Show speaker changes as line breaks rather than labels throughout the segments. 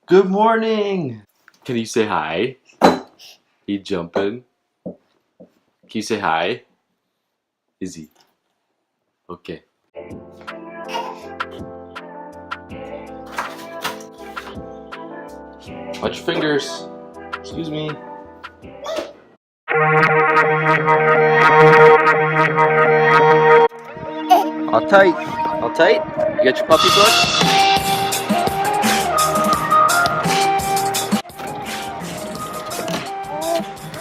Good morning. Can you say hi? He jumping. Can you say hi? Is he? Okay. Watch your fingers. Excuse me.
All tight. All tight? You got your puppy book?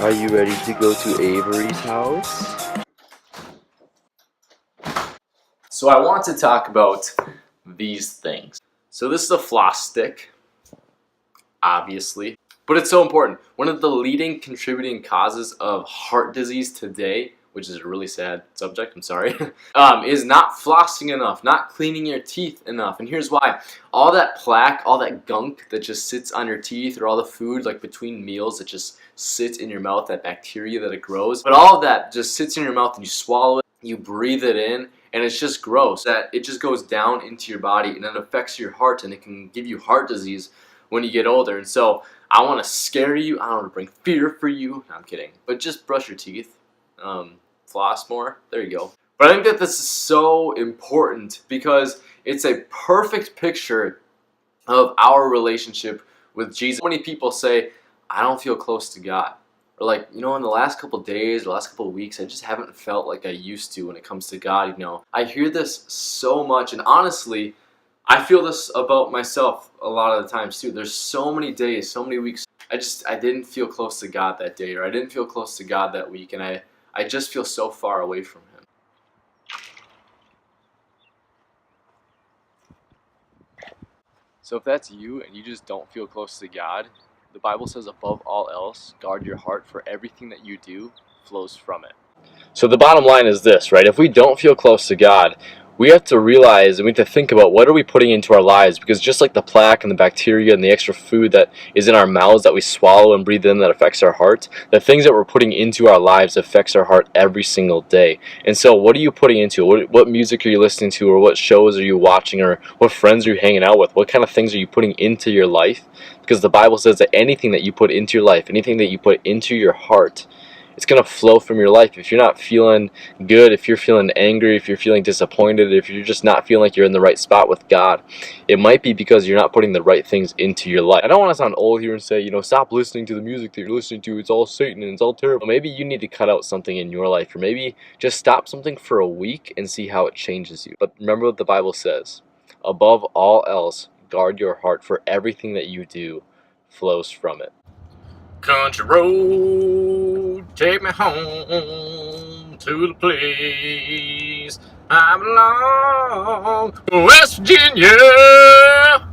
Are you ready to go to Avery's house?
So I want to talk about these things. So this is a floss stick, obviously, but it's so important. One of the leading contributing causes of heart disease today, which is a really sad subject, I'm sorry, is not flossing enough, not cleaning your teeth enough. And here's why. All that plaque, all that gunk that just sits on your teeth, or all the food like between meals that just sits in your mouth, that bacteria that it grows, but all of that just sits in your mouth and you swallow it, you breathe it in, and it's just gross. That it just goes down into your body and it affects your heart, and it can give you heart disease when you get older. And so I want to scare you, I want to bring fear for you. No, I'm kidding, but just brush your teeth, floss more, there you go. But I think that this is so important because it's a perfect picture of our relationship with Jesus. So many people say, I don't feel close to God. Or like, in the last couple days, the last couple weeks, I just haven't felt like I used to when it comes to God, I hear this so much, and honestly, I feel this about myself a lot of the times too. There's so many days, so many weeks, I didn't feel close to God that day, or I didn't feel close to God that week, and I just feel so far away from Him. So if that's you and you just don't feel close to God, the Bible says above all else, guard your heart, for everything that you do flows from it. So the bottom line is this, right? If we don't feel close to God, we have to realize and we have to think about what are we putting into our lives, because just like the plaque and the bacteria and the extra food that is in our mouths that we swallow and breathe in that affects our heart, the things that we're putting into our lives affects our heart every single day. And so what are you putting into it? What music are you listening to, or what shows are you watching, or what friends are you hanging out with? What kind of things are you putting into your life? Because the Bible says that anything that you put into your life, anything that you put into your heart, it's going to flow from your life. If you're not feeling good, if you're feeling angry, if you're feeling disappointed, if you're just not feeling like you're in the right spot with God, it might be because you're not putting the right things into your life. I don't want to sound old here and say, stop listening to the music that you're listening to. It's all Satan and it's all terrible. Maybe you need to cut out something in your life, or maybe just stop something for a week and see how it changes you. But remember what the Bible says. Above all else, guard your heart, for everything that you do flows from it. Country road, take me home to the place I belong, West Virginia.